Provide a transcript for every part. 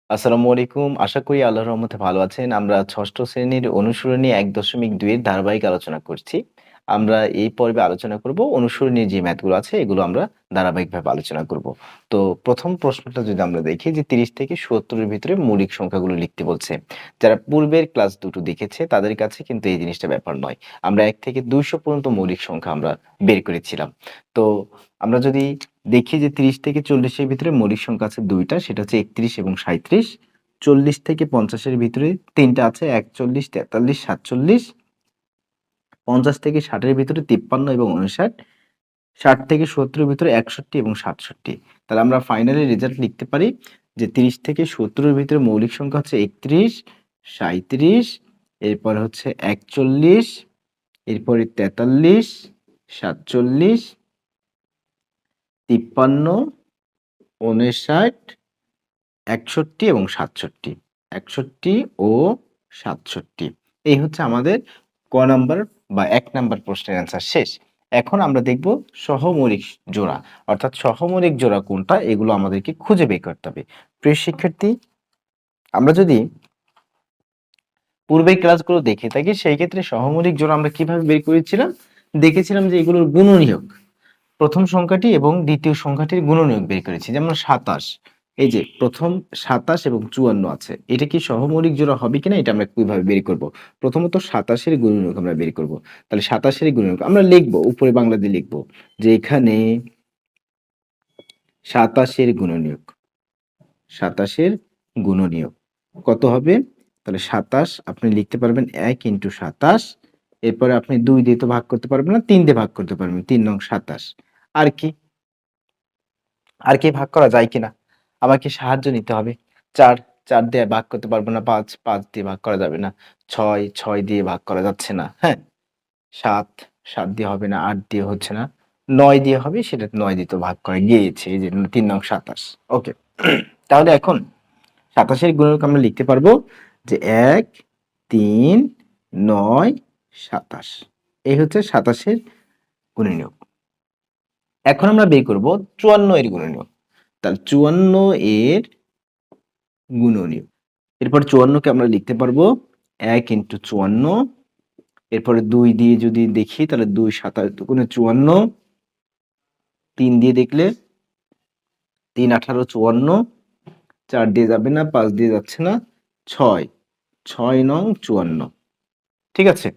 আসসালামু আলাইকুম। আশা করি আল্লাহর রহমতে ভালো আছেন। আমরা ৬ষ্ঠ শ্রেণীর অনুসরণী ১.২ এর ধারাবাহিক আলোচনা করছি। আমরা এই পর্বে আলোচনা করব অনুসরণী যে ম্যাথগুলো আছে এগুলো আমরা ধারাবাহিকভাবে আলোচনা করব। তো ১ম প্রশ্নটা যদি আমরা দেখি যে ৩০ থেকে ৭০ এর ভিতরে মৌলিক সংখ্যাগুলো লিখতে বলছে। যারা পূর্বের ক্লাস দুটো দেখেছে তাদের কাছে কিন্তু এই জিনিসটা ব্যাপার নয়। আমরা ১ থেকে ২০০ পর্যন্ত মৌলিক সংখ্যা আমরা বের করেছিলাম। তো আমরা যদি দেখি যে ৩০ থেকে ৪০ এর ভিতরে মৌলিক সংখ্যা আছে ২ টা, সেটা হচ্ছে ৩১ এবং ৩৭। ৪০ থেকে ৫০ এর ভিতরে ৩ টা আছে ৪১, ৪৩, ৪৭। ৫০ থেকে ৬০ এর ভিতরে ৫৩ এবং ৫৯। ৬০ থেকে ৭০ এর ভিতরে ৬১ এবং ৬৭। তাহলে আমরা ফাইনালি রেজাল্ট লিখতে পারি যে ৩০ থেকে ৭০ এর ভিতরে মৌলিক সংখ্যা হচ্ছে ৩১, ৩৭, এরপরে হচ্ছে ৪১, এরপরে ৪৩, ৪৭, ৫৩, ৫৯, ৬১ এবং ৬৭। ৬১ ও ৬৭। এই হচ্ছে আমাদের ক নাম্বার বা ১ নাম্বার প্রশ্নের অ্যান্সার শেষ। এখন আমরা দেখব সহমৌলিক জোড়া। অর্থাৎ সহমৌলিক জোড়া কোনটা এগুলো আমাদেরকে খুঁজে বের করতে হবে। প্রিয় শিক্ষার্থী, আমরা যদি পূর্বের ক্লাসগুলো দেখে থাকি সেই ক্ষেত্রে সহমৌলিক জোড়া আমরা কিভাবে বের করেছিলাম? দেখেছিলাম যে এগুলোর গুণনীয়ক। প্রথম সংখ্যাটি এবং দ্বিতীয় সংখ্যাটির গুণনীয়ক বের করেছি। যেমন ২৭। এই যে প্রথম ২৭ এবং ৫৪ আছে। এটা কি সহমৌলিক জোড়া হবে কিনা এটা আমরা কিভাবে বের করব? প্রথমত ২৭ এর গুণনীয়ক আমরা বের করব। তাহলে ২৭ এর গুণনীয়ক আমরা লিখব, উপরে বাংলা দিয়ে লিখব যে এখানে ২৭ এর গুণনীয়ক। ২৭ এর গুণনীয়ক কত হবে? তাহলে ২৭ আপনি লিখতে পারবেন ১ × ২৭। এরপরে আপনি ২ দিয়ে তো ভাগ করতে পারবেন না, ৩ দিয়ে ভাগ করতে পারবেন। ৩ নং ২৭। আর কি? আর কি ভাগ করা যায় কিনা? আমাকে সাহায্য নিতে হবে। ৪, ৪ দিয়ে ভাগ করতে পারবো না। ৫, ৫ দিয়ে ভাগ করা যাবে না। ৬, ৬ দিয়ে ভাগ করা যাচ্ছে না। হ্যাঁ? ৭, ৭ দিয়ে হবে না। ৮ দিয়ে হচ্ছে না। ৯ দিয়ে হবে, সেটা ৯ দিয়ে তো ভাগ করা গিয়েছে। এই যে ৩ নং ২৭। ওকে। তাহলে এখন ২৭ এর গুণনীয়ক আমরা লিখতে পারবো যে ১, ৩, ৯, ২৭। এই হচ্ছে ২৭ এর গুণনীয়ক। এখন আমরা বের করব ৫৪ এর গুণনীয়ক। তাহলে ৫৪ এর গুণনীয়ক। এরপর ৫৪ কে আমরা লিখতে পারবো ১ × ৫৪। এরপরে ২ দিয়ে যদি দেখি তাহলে ২ ৭ দুগুণে ৫৪। ৩ দিয়ে দেখলে ৩ ১৮ ৫৪। ৪ দিয়ে যাবে না, ৫ দিয়ে যাচ্ছে না। ৬, ৬ নং ৫৪। ঠিক আছে?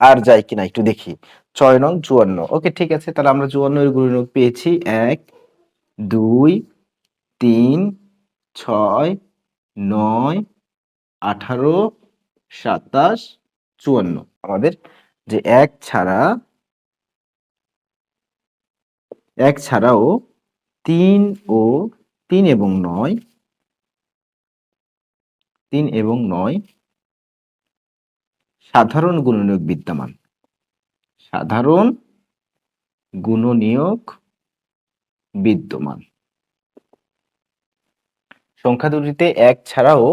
আর যায় কিনা একটু দেখি। ৬ নং ৫৪। ওকে, ঠিক আছে। তাহলে আমরা ৫৪ এর গুণনীয়ক পেয়েছি ১, ২, ৩, ৬, ৯, ১৮, ২৭, ৫৪। আমাদের যে ১ ছাড়াও ৩ ও ৩ এবং ৯, ৩ এবং ৯ সাধারণ গুণনীয়ক বিদ্যমান। সাধারণ গুণনীয়ক বিদ্যমান। সংখ্যা দুটিতে ১ ছাড়াও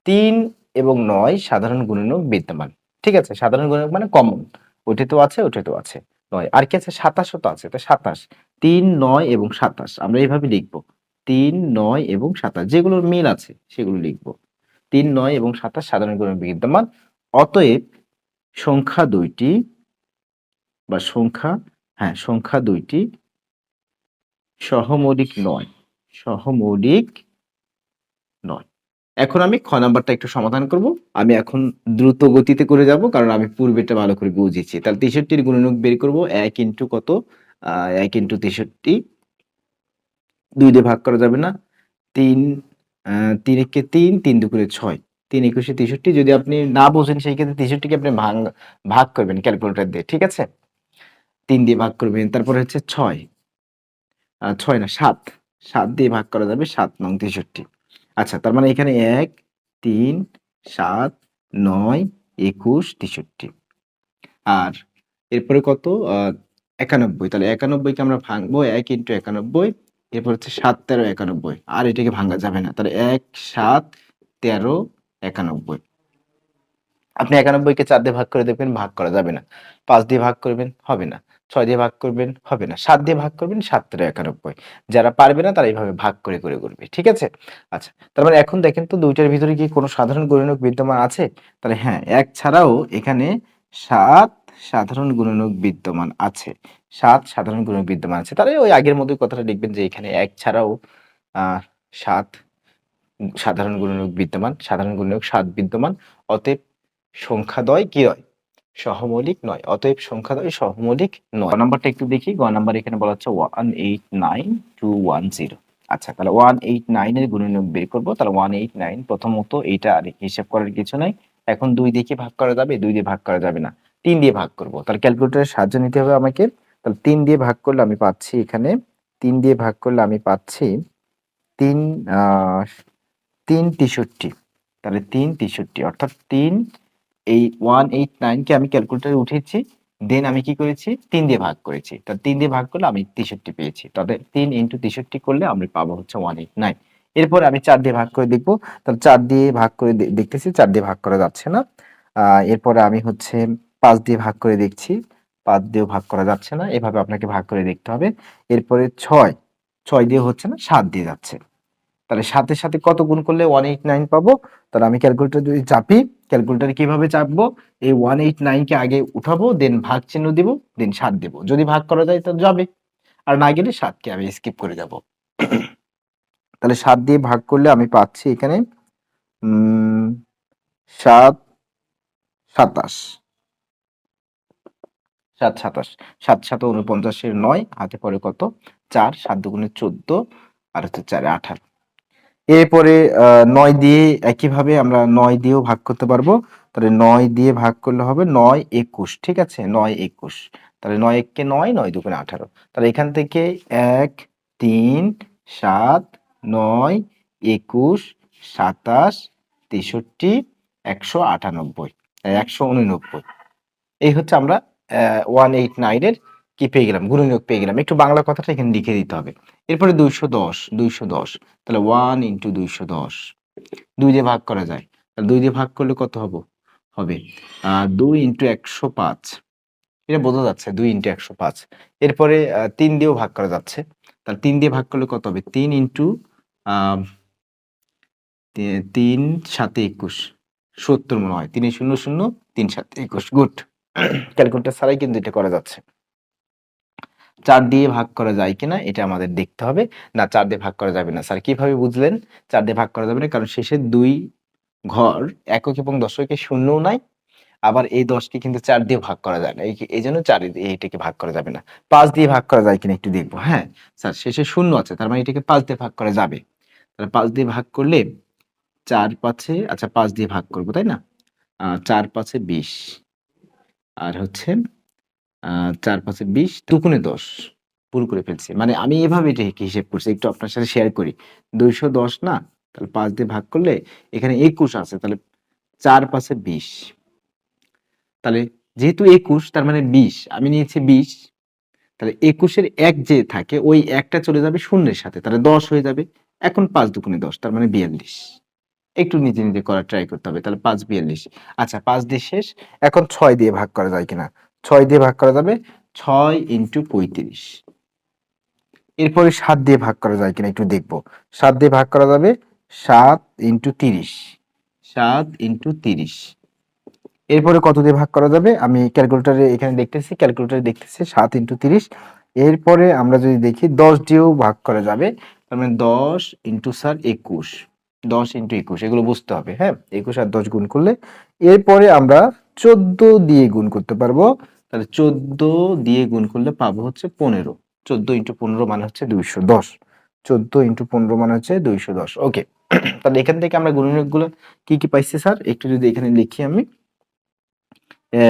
৩ এবং ৯ সাধারণ গুণনীয়ক বিদ্যমান। ঠিক আছে? সাধারণ গুণনীয়ক মানে কমন। ওটাতেও আছে, ওটাতেও আছে। ৯ আর কি আছে? ২৭ ও তো আছে। তো ২৭, ৩, ৯ এবং ২৭ আমরা এভাবে লিখব। ৩, ৯ এবং ২৭ যেগুলোর মিল আছে সেগুলো লিখব। ৩, ৯ এবং ২৭ সাধারণ গুণনীয়ক বিদ্যমান। অতএব সংখ্যা দুইটি বা সংখ্যা দুইটি সহমৌলিক নয়। সহমৌলিক নয়। এখন আমি খ নাম্বারটা একটু সমাধান করব। আমি এখন দ্রুত গতিতে করে যাব কারণ আমি পূর্বেরটা ভালো করে বুঝেছি। তাহলে ৬৩ এর গুণনীয়ক বের করব ১ ইন্টু কত? ১ ইন্টু ৬৩। ২ দিয়ে ভাগ করা যাবে না। ৩, ৩ একে ৩, ৩ দুগুণে ৬। ৩ একুশে ৬৩। যদি আপনি না বোঝেন সেই ক্ষেত্রে ৬৩ কে আপনি ভাগ করবেন ক্যালকুলেটর দিয়ে। ঠিক আছে? ৩ দিয়ে ভাগ করবেন। তারপরে হচ্ছে ৬। ৬ না ৭। ৭ দিয়ে ভাগ করা যাবে ৭ নং ৬৩। আচ্ছা, তার মানে এখানে ১, ৩, ৭, ৯, ২১, ৬৩। আর এরপরে কত? ৯১। তাহলে ৯১ কে আমরা ভাঙবো ১ ইন্টু ৯১। এরপর হচ্ছে ৭, ১৩, ৯১। আর এটাকে ভাঙা যাবে না। তাহলে ১, ৭, ১৩, ৯১। আপনি ৯১ কে ৪ দিয়ে ভাগ করে দেখবেন, ভাগ করা যাবে না। ৫ দিয়ে ভাগ করবেন, হবে না। 6 দিয়ে ভাগ করবেন, হবে না। 7 দিয়ে ভাগ করবেন, 7 তেরো 91। যারা পারবে না তারা এইভাবে ভাগ করে করবে। ঠিক আছে? আচ্ছা, তার মানে এখন দেখেন তো ২ টার ভিতরে কি কোনো সাধারণ গুণনীয়ক বিদ্যমান আছে? তাহলে হ্যাঁ, ১ ছাড়াও এখানে ৭ সাধারণ গুণনীয়ক বিদ্যমান আছে। ৭ সাধারণ গুণনীয়ক বিদ্যমান আছে। তাহলে ওই আগের মতোই কথাটা লিখবেন যে এখানে ১ ছাড়াও আ ৭ সাধারণ গুণনীয়ক বিদ্যমান, সাধারণ গুণনীয়ক ৭ বিদ্যমান। অতএব সংখ্যাদ্বয় কি হয়? সহমৌলিক নয়। অতএব সংখ্যাদ্বয় সহমৌলিক নয়। গ নাম্বারটা একটু দেখি। গ নাম্বার এখানে বলা হচ্ছে 189210। আচ্ছা, তাহলে 189 এর গুণনীয়ক বের করব। তাহলে 189 প্রথমত এইটা আর হিসাব করার কিছু নাই। এখন 2 দিয়ে কি ভাগ করা যাবে? 2 দিয়ে ভাগ করা যাবে না। 3 দিয়ে ভাগ করব। তাহলে ক্যালকুলেটরের সাহায্য নিতে হবে আমাকে। তাহলে 3 দিয়ে ভাগ করলে আমি পাচ্ছি এখানে 3 দিয়ে ভাগ করলে আমি পাচ্ছি 3 আ 3 63। তাহলে 3 63 অর্থাৎ 3 এই 189 কে আমি ক্যালকুলেটরে উঠিয়েছি। দেন আমি কি করেছি? 3 দিয়ে ভাগ করেছি। তা 3 দিয়ে ভাগ করলে আমি 63 পেয়েছি। তবে 3 ইনটু 63 করলে আমরা পাবো হচ্ছে 189। এরপরে আমি 4 দিয়ে ভাগ করে দেখব। তাহলে 4 দিয়ে ভাগ করে দেখতেছি 4 দিয়ে ভাগ করা যাচ্ছে না। এরপরে আমি হচ্ছে 5 দিয়ে ভাগ করে দেখছি। 5 দিয়েও ভাগ করা যাচ্ছে না। এভাবে আপনাকে ভাগ করে দেখতে হবে। এরপরে 6 দিয়ে হচ্ছে না, 7 দিয়ে যাচ্ছে। তাহলে 7 এর সাথে কত গুণ করলে 189 পাবো? তাহলে আমি ক্যালকুলেটর যদি চাপি, ক্যালকুলেটরে কিভাবে চাপবো? এই 189 কে আগে উঠাবো, দেন ভাগ চিহ্ন দিব, দেন 7 দেব। যদি ভাগ করা যায় তো যাবে। আর না গেলে 7 কে আমি স্কিপ করে যাব। তাহলে 7 দিয়ে ভাগ করলে আমি পাচ্ছি এখানে 7 27। 7 27, 7 7 49 এর 9 হাতে পড়ে কত? 4, 7 দুগুণে 14 আর হচ্ছে 4 এ 18। এরপরে ৯ দিয়ে একইভাবে আমরা ৯ দিয়েও ভাগ করতে পারবো। তাহলে ৯ দিয়ে ভাগ করলে হবে ৯ ২১, ঠিক আছে? ৯ ২১। তাহলে ৯ একে ৯, ৯ দুগুণে ১৮। তাহলে এখান থেকে ১, ৩, ৭, ৯, ২১, ২৭, ৬৩, ১৯৮, ১89। এই হচ্ছে আমরা 189 এর কি পেয়ে গেলাম? গুণনীয়ক পেয়ে গেলাম। একটু বাংলা কথাটা এখানে লিখে দিতে হবে। এরপরে ২১০। তাহলে 1 ইনটু ২১০। ২ দিয়ে ভাগ করা যায়। তাহলে ২ দিয়ে ভাগ করলে কত হবে? ২ ইনটু ১০৫। এটা বোঝা যাচ্ছে ২ ইনটু ১০৫। এরপরে ৩ দিয়েও ভাগ করা যাচ্ছে। তাহলে ৩ দিয়ে ভাগ করলে কত হবে? ৩ ইনটু আ ৩ ৭ ২১। ৭০ মনে হয়। ৩ ০ ০, ৩ ৭ ২১। গুড। ক্যালকুলেটর ছাড়াই কিন্তু এটা করা যাচ্ছে। ৪ দিয়ে ভাগ করা যায় কিনা এটা আমাদের দেখতে হবে। না, ৪ দিয়ে ভাগ করা যাবে না। স্যার কিভাবে বুঝলেন ৪ দিয়ে ভাগ করা যাবে না? কারণ শেষের ২ ঘর একক এবং দশকে শূন্যও নাই। আবার এই ১০ কে কিন্তু ৪ দিয়ে ভাগ করা যায় না। এইজন্য ৪ দিয়ে এইটাকে ভাগ করা যাবে না। ৫ দিয়ে ভাগ করা যায় কিনা একটু দেখব। হ্যাঁ, স্যার শেষে শূন্য আছে। তার মানে এটাকে ৫ দিয়ে ভাগ করা যাবে। তাহলে ৫ দিয়ে ভাগ করলে ৪ ৫ এ আচ্ছা ৫ দিয়ে ভাগ করব, তাই না? ৪ ৫ এ ২০। আর হচ্ছে ৪ ৫ এ ২০, দুগুণে ১০। ভুল করে ফেলছি। মানে আমি এভাবে এটাকে হিসেব করছি। একটু আপনার সাথে শেয়ার করি। ২১০ না? তাহলে ৫ দিয়ে ভাগ করলে এখানে ২১ আছে। তাহলে ৪ ৫ এ ২০। তাহলে যেহেতু ২১ তার মানে ২০। আমি নিয়েছি ২০। তাহলে ২১ এর ১ যে থাকে ওই ১ টা চলে যাবে শূন্যের সাথে। তাহলে ১০ হয়ে যাবে। এখন ৫ দুগুণে ১০ তার মানে ৪২। একটু নিজে করার ট্রাই করতে হবে। তাহলে ৫ ৪২। আচ্ছা ৫ দিয়ে শেষ। এখন ৬ দিয়ে ভাগ করা যায় কিনা? ৬ দিয়ে ভাগ করা যাবে। ৬ ইনটু ৩৫। এরপরে ৭ দিয়ে ভাগ করা যায় কিনা একটু দেখব। ৭ দিয়ে ভাগ করা যাবে। ৭ ইনটু ৩০। ৭ ইনটু ৩০। এরপরে কত দিয়ে ভাগ করা যাবে? আমি ক্যালকুলেটরে এখানে দেখতেছি, ক্যালকুলেটরে দেখতেছি ৭ ইনটু ৩০। এরপরে আমরা যদি দেখি ১০ দিয়েও ভাগ করা যাবে। তার মানে ১০ ইনটু স্যার ২১। ১০ ইনটু ২১ এগুলো বুঝতে হবে, হ্যাঁ? ২১ আর ১০ গুণ করলে এরপরে আমরা ১৪ দিয়ে গুণ করতে পারবো। তাহলে ১৪ দিয়ে গুণ করলে পাবো হচ্ছে ১৫। ১৪ ইনটু ১৫ মানে হচ্ছে ২১০। ১৪ ইনটু ১৫ মানে হচ্ছে ২১০। ওকে। তাহলে এখান থেকে আমরা গুণনীয়কগুলো কি পাইছি স্যার? একটু যদি এখানে লিখি আমি।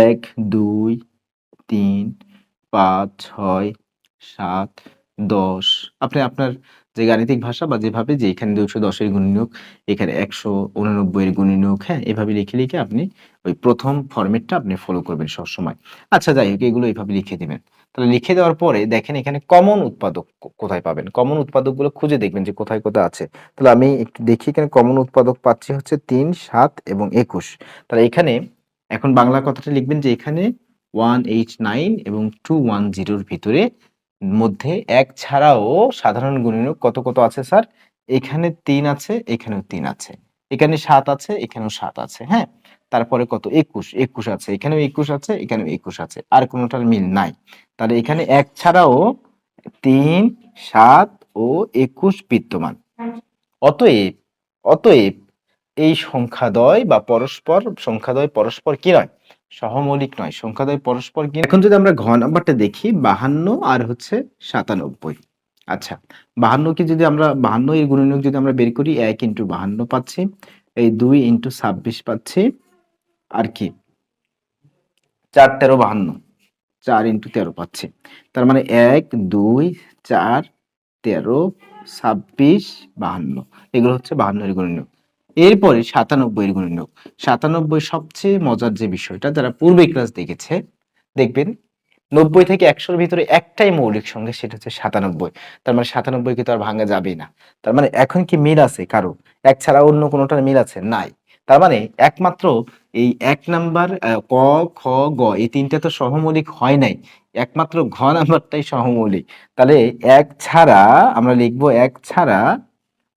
১, ২, ৩, ৫, ৬, ৭, ১০। আপনি আপনার যে গাণিতিক ভাষা বা যেভাবে যে এখানে ২১০ এর গুণনীয়ক, এখানে ১৮৯ এর গুণনীয়ক, হ্যাঁ? এভাবে লিখে আপনি ওই ১ম ফরমেটটা আপনি ফলো করবেন সবসময়। আচ্ছা যাই হোক এগুলো এভাবে লিখে দিবেন। তাহলে লিখে দেওয়ার পরে দেখেন এখানে কমন উৎপাদক কোথায় পাবেন? কমন উৎপাদকগুলো খুঁজে দেখবেন যে কোথায় আছে। তাহলে আমি একটু দেখি এখানে কমন উৎপাদক পাচ্ছি হচ্ছে ৩, ৭ এবং ২১। তাহলে এখানে এখন বাংলা কথাটা লিখবেন যে এখানে 189 এবং 210 ভিতরে মধ্যে এক ছাড়াও সাধারণ গুণনীয়ক কত কত আছে স্যার? এখানে 3 আছে, এখানেও 3 আছে, এখানে 7 আছে, এখানেও 7 আছে, হ্যাঁ? তারপরে কত? 21 আছে, এখানেও 21 আছে, এখানেও 21 আছে, আর কোনোটার মিল নাই। তাহলে এখানে এক ছাড়াও 3, 7 ও 21 বিদ্যমান। অতএব অতএব এই সংখ্যাদ্বয় পরস্পর কি নয়? সহমৌলিক নয়। সংখ্যাদ্বয় পরস্পর কি? এখন যদি আমরা ঘ নাম্বারটা দেখি 52 আর হচ্ছে 97। আচ্ছা, 52 কে যদি আমরা 52 এর গুণনীয়ক যদি আমরা বের করি 1 ইন্টু 52 পাচ্ছি, এই 2 ইন্টু 26 পাচ্ছি, আর কি 4 13 52, 4 ইন্টু 13 পাচ্ছি। তার মানে 1 2 4 13 26 52, এগুলো হচ্ছে 52 এর গুণনীয়ক। এরপরে 97 এর গুণনীয়ক। 97 সবচেয়ে মজার যে বিষয়টা, যারা পূর্বে ক্লাস দেখেছে দেখবেন 90 থেকে 100 এর ভিতরে একটাই মৌলিক সংখ্যা, সেটা হচ্ছে 97। তার মানে 97 কে তো আর ভাঙা যাবেই না। তার মানে এখন কি মিল আছে কারো? এক ছাড়া অন্য কোনোটার মিল আছে? নাই। তার মানে একমাত্র এই 1 নাম্বার ক, খ, গ এই 3টা তো সহমৌলিক হয় নাই। একমাত্র ঘ নাম্বারটাই সহমৌলিক। তাহলে 1 ছাড়া আমরা লিখব 1 ছাড়া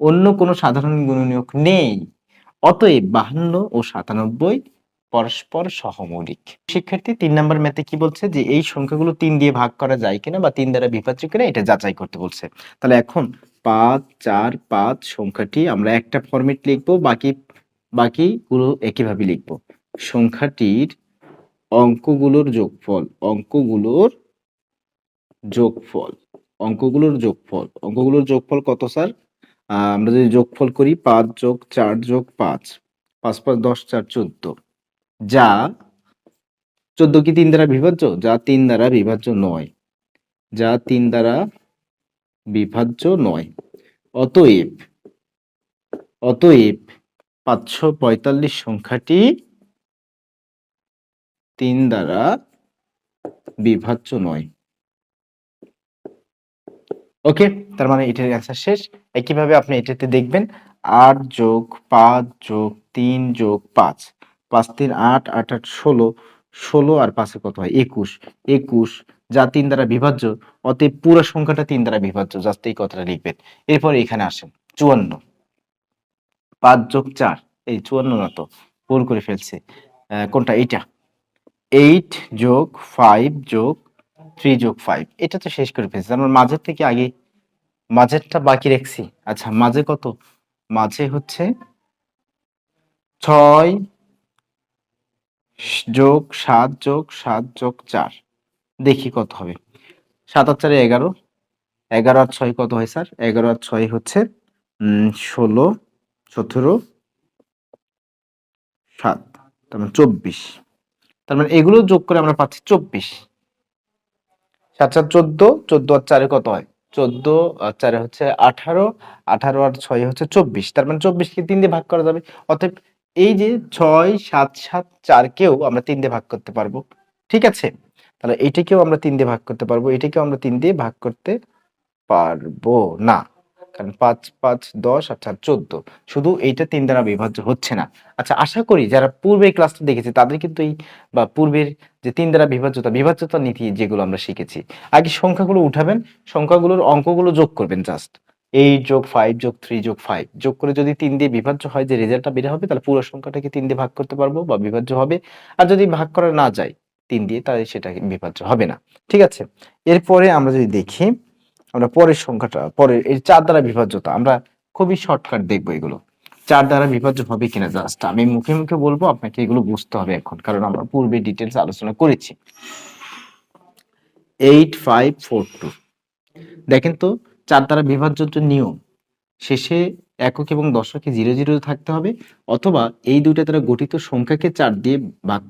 অন্য কোনো সাধারণ গুণনীয়ক নেই। অতএব 52 ও 97 পরস্পর সহমৌলিক। শিক্ষার্থী 3 নাম্বার ম্যাথে কি বলছে যে এই সংখ্যাগুলো 3 দিয়ে ভাগ করা যায় কিনা বা 3 দ্বারা বিভাজ্য কিনা এটা যাচাই করতে বলছে। তাহলে এখন 5 4 5 সংখ্যাটি আমরা একটা ফরম্যাট লিখবো, বাকিগুলো একইভাবে লিখবো। সংখ্যাটির অঙ্কগুলোর যোগফল, অঙ্কগুলোর যোগফল কত স্যার? আমরা যদি যোগফল করি 5 যোগ 4 যোগ 5, 5 5 10 4 14, যা 14 কি 3 দ্বারা বিভাজ্য? যা 3 দ্বারা বিভাজ্য নয়, যা 3 দ্বারা বিভাজ্য নয়। অতএব 545 সংখ্যাটি 3 দ্বারা বিভাজ্য নয়। ওকে, তার মানে এটার অ্যান্সার শেষ। একইভাবে আপনি এটাতে দেখবেন 8 যোগ 5 যোগ 3 যোগ 5, 5 3 8, 8 8 16, 16 আর 5 কত হয়? 21, যা 3 দ্বারা বিভাজ্য। অতএব পুরো সংখ্যাটা 3 দ্বারা বিভাজ্য। জাস্ট এই কথাটা লিখবেন। এরপর এখানে আসেন 54, 5 যোগ 4, এই 54 না তো, ভুল করে ফেলছে। কোনটা? এইটা 8 যোগ 5 যোগ 3 যোগ 5, এটা তো শেষ করে ফেলছে। আমরা মাঝের থেকে আগে মাঝেরটা বাকি রাখছি। আচ্ছা, মাঝে কত? মাঝে হচ্ছে 6 যোগ 7 যোগ 7 যোগ 4, দেখি কত হবে। 7 আর 4 11, 11 আর 6 কত হয় স্যার? 11 আর 6 হচ্ছে 16, 17, 7, তার মানে 24। তার মানে এগুলো যোগ করে আমরা পাচ্ছি 24। 7 7 14, 14 আর 4 কত হয়? 14 আর 4 হচ্ছে 18, 18 আর 6 হচ্ছে 24। তার মানে 24 কে 3 দিয়ে ভাগ করা যাবে। অতএব এই যে 6 7 7 4 কেও আমরা 3 দিয়ে ভাগ করতে পারবো। ঠিক আছে? তাহলে এটাকেও আমরা 3 দিয়ে ভাগ করতে পারবো, এটাকেও আমরা 3 দিয়ে ভাগ করতে পারবো না। কারণ 5 5 10 আর 4 14, শুধু এইটা 3 দ্বারা বিভাজ্য হচ্ছে না। আচ্ছা, আশা করি যারা পূর্বের ক্লাসটা দেখেছে তাদের কিন্তু এই বা পূর্বের যে 3 দ্বারা বিভাজ্যতা নীতি যেগুলো আমরা শিখেছি। আগে সংখ্যাগুলো উঠাবেন, সংখ্যাগুলোর অঙ্কগুলো যোগ করবেন জাস্ট। 8 যোগ 5 যোগ 3 যোগ 5 যোগ করে যদি 3 দিয়ে বিভাজ্য হয়, যে রেজাল্টটা বের হবে, তাহলে পুরো সংখ্যাটাকে 3 দিয়ে ভাগ করতে পারবো বা বিভাজ্য হবে। আর যদি ভাগ করা না যায় 3 দিয়ে, তাহলে সেটা বিভাজ্য হবে না। ঠিক আছে? এরপরে আমরা যদি দেখি, আমরা পরের সংখ্যাটা, পরের এই 4 দ্বারা বিভাজ্যতা আমরা খুবই শর্টকাট দেখবো। এগুলো 4 দ্বারা বিভাজ্য হবে কিনা জাস্ট আমি মুখে মুখে বলবো, আপনাকে এগুলো বুঝতে হবে এখন, কারণ আমরা পূর্বে ডিটেলস আলোচনা করেছি। 8 5 4 2, দেখেন তো 4 দ্বারা বিভাজ্যর যে নিয়ম, শেষে একক এবং দশকে 0 0 থাকতে হবে, অথবা এই দুইটা দ্বারা গঠিত সংখ্যাকে 4 দিয়ে ভাগ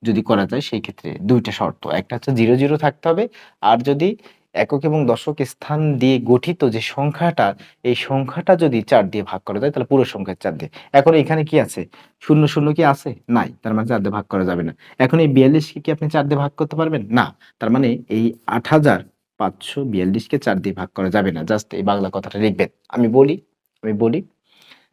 যদি করা যায়, সেই ক্ষেত্রে দুইটা শর্ত। একটা হচ্ছে 0 0 থাকতে হবে, আর যদি একক এবং দশক স্থান দিয়ে গঠিত যে সংখ্যাটা, এই সংখ্যাটা যদি 4 দিয়ে ভাগ করা যায়, তাহলে পুরো সংখ্যা 4 দিয়ে। এখন এখানে কি আছে? 0 0 কি আছে? নাই, তার মানে 4 দিয়ে ভাগ করা যাবে না। এখন এই 42 কে কি আপনি 4 দিয়ে ভাগ করতে পারবেন? না। তার মানে এই 8542 কে 4 দিয়ে ভাগ করা যাবে না। জাস্ট এই বাংলা কথাটা লিখবেন। আমি বলি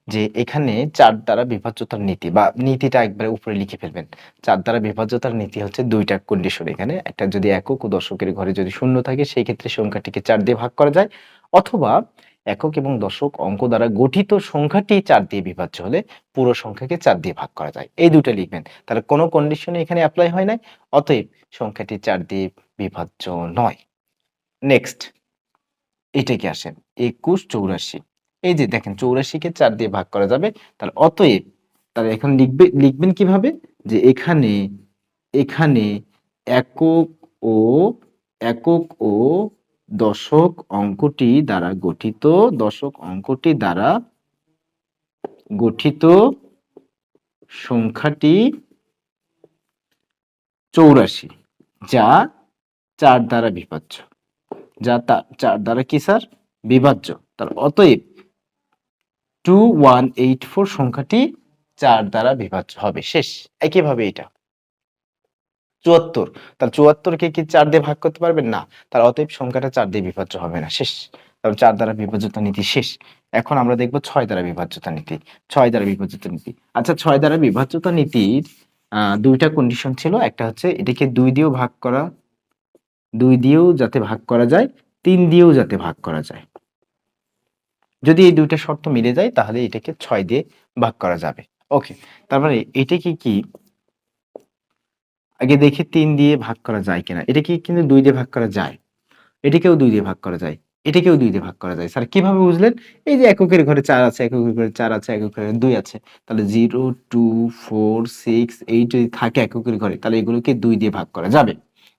যে এখানে 4 দ্বারা বিভাজ্যতার নীতি বা নীতিটা একবারে উপরে লিখে ফেলবেন। 4 দ্বারা বিভাজ্যতার নীতি হচ্ছে ২ টা কন্ডিশন এখানে। একটা যদি একক ও দশকের ঘরে যদি শূন্য থাকে সেই ক্ষেত্রে সংখ্যাটিকে 4 দিয়ে ভাগ করা যায়। অথবা একক এবং দশক অঙ্ক দ্বারা গঠিত সংখ্যাটি 4 দিয়ে বিভাজ্য হলে পুরো সংখ্যাকে 4 দিয়ে ভাগ করা যায়। এই ২ টা লিখবেন। তাহলে কোনো কন্ডিশনই এখানে এপ্লাই হয় নাই। অতএব সংখ্যাটি 4 দিয়ে বিভাজ্য নয়। নেক্সট এটাকে আসেন ২১, ৮৪। এই যে দেখেন ৮৪ কে ৪ দিয়ে ভাগ করা যাবে। তাহলে অতএব তাহলে এখন লিখবেন কিভাবে? যে এখানে একক ও একক ও দশক অঙ্কটি দ্বারা গঠিত সংখ্যাটি ৮৪ যা ৪ দ্বারা বিভাজ্য। ৪ দ্বারা কি স্যার? বিভাজ্য। তাহলে অতএব 2184 সংখ্যাটি 4 দ্বারা বিভাজ্য হবে। শেষ। একইভাবে এটা ৭৪। তাহলে ৭৪ কে কি 4 দিয়ে ভাগ করতে পারবেন? না। তাহলে অতএব সংখ্যাটা 4 দিয়ে বিভাজ্য হবে না। শেষ। তাহলে 4 দ্বারা বিভাজ্যতা নীতি শেষ। এখন আমরা দেখব ৬ দ্বারা বিভাজ্যতা নীতি। ৬ দ্বারা বিভাজ্যতা নীতি। আচ্ছা ৬ দ্বারা বিভাজ্যতা নীতির ২ টা কন্ডিশন ছিল। একটা হচ্ছে এটাকে ২ দিয়েও ভাগ করা, ২ দিয়েও যাতে ভাগ করা যায়, ৩ দিয়েও যাতে ভাগ করা যায়। যদি এই ২ টা শর্ত মিলে যায় তাহলে এটাকে ৬ দিয়ে ভাগ করা যাবে। ওকে। তার মানে এটাকে কি আগে দেখি ৩ দিয়ে ভাগ করা যায় কিনা। এটাকে কিন্তু ২ দিয়ে ভাগ করা যায়। এটাকেও ২ দিয়ে ভাগ করা যায়। এটাকেও ২ দিয়ে ভাগ করা যায়। স্যার কিভাবে বুঝলেন? এই যে এককের ঘরে ৪ আছে, এককের ঘরে ৪ আছে, এককের ঘরে ২ আছে। তাহলে 0, 2, 4, 6, 8 যদি থাকে এককের ঘরে তাহলে এগুলোকে ২ দিয়ে ভাগ করা যাবে।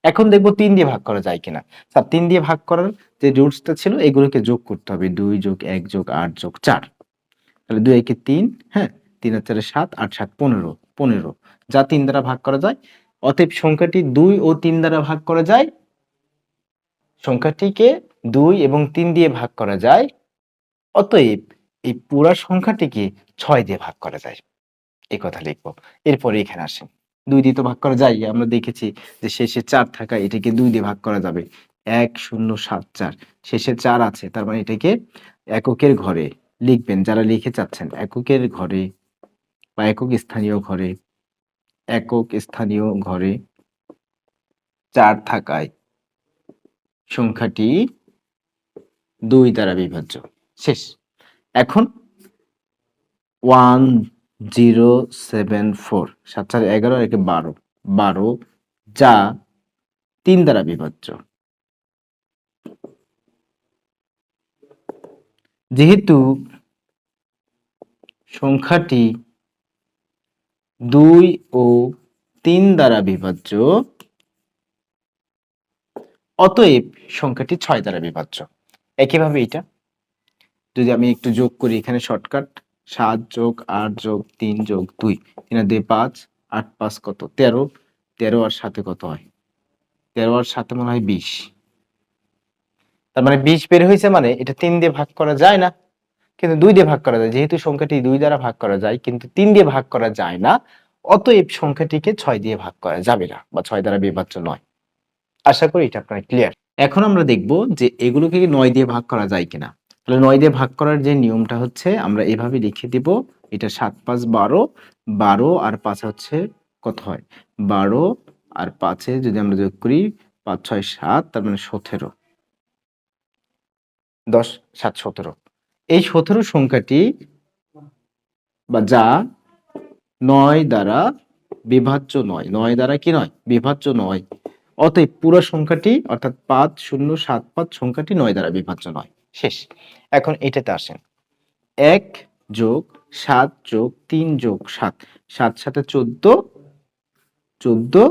এখন দেখব ৩ দিয়ে ভাগ করা যায় কিনা। স্যার ৩ দিয়ে ভাগ করার যে রুটসটা ছিল এগুলোকে যোগ করতে হবে। ২ + ১ + ৮ + ৪। তাহলে ২ একে ৩, হ্যাঁ? ৩ আর ৪ ৭, ৮ ৭ ১৫, ১৫ যা ৩ দ্বারা ভাগ করা যায়। অতএব সংখ্যাটি ২ ও ৩ দ্বারা ভাগ করা যায়। সংখ্যাটিকে ২ এবং ৩ দিয়ে ভাগ করা যায়। অতএব এই পুরা সংখ্যাটিকে ৬ দিয়ে ভাগ করা যায়। এই কথা লিখব। এরপরে এখানে আসেন। ২ দিয়ে তো ভাগ করা যায়। আমরা দেখেছি যে শেষে ৪ থাকায় এটাকে ২ দিয়ে ভাগ করা যাবে। ১০৭৪ শেষে ৪ আছে। তার মানে এটাকে এককের ঘরে লিখবেন। যারা লিখে চাচ্ছেন এককের ঘরে বা একক স্থানীয় ঘরে ৪ থাকায় সংখ্যাটি ২ দ্বারা বিভাজ্য। শেষ। এখন 1074 ৭ ৪ ১১ আর একে ১২ ১২ যা ৩ দ্বারা বিভাজ্য। যেহেতু সংখ্যাটি ২ ও ৩ দ্বারা বিভাজ্য অতএব সংখ্যাটি ৬ দ্বারা বিভাজ্য। একইভাবে এটা যদি আমি একটু যোগ করি এখানে শর্টকাট ৭ + ৮ + ৩ + ২ ৩ আর ২ ৫ ৮ ৫ কত ১৩ ১৩ আর ৭ কত হয় ১৩ আর ৭ মনে হয় ২০। তার মানে ২০ বের হয়েছে মানে এটা ৩ দিয়ে ভাগ করা যায় না কিন্তু ২ দিয়ে ভাগ করা যায়। যেহেতু সংখ্যাটি ২ দ্বারা ভাগ করা যায় কিন্তু ৩ দিয়ে ভাগ করা যায় না অতএব সংখ্যাটিকে ৬ দিয়ে ভাগ করা যাবে না বা ৬ দ্বারা বিভাজ্য নয়। আশা করি এটা আপনার ক্লিয়ার। এখন আমরা দেখব যে এগুলোকে ৯ দিয়ে ভাগ করা যায় কিনা। তাহলে ৯ দিয়ে ভাগ করার যে নিয়মটা হচ্ছে আমরা এভাবে লিখে দিব। এটা ৭ ৫ ১২ ১২ আর ৫ হচ্ছে কত হয় ১২ আর ৫ এ যদি আমরা যোগ করি ৫ ৬ ৭ তার মানে ১৭ ১০ ৭ ১৭ এই ১৭ সংখ্যাটি বা যা ৯ দ্বারা বিভাজ্য নয় ৯ দ্বারা কি নয় বিভাজ্য নয় অতএব পুরো সংখ্যাটি অর্থাৎ ৫০৭৫ সংখ্যাটি ৯ দ্বারা বিভাজ্য নয়। শেষ। এখন এটাতে আসেন ১ + ৭ + ৩ + ৭ ৭ ৭ ১৪ ১৪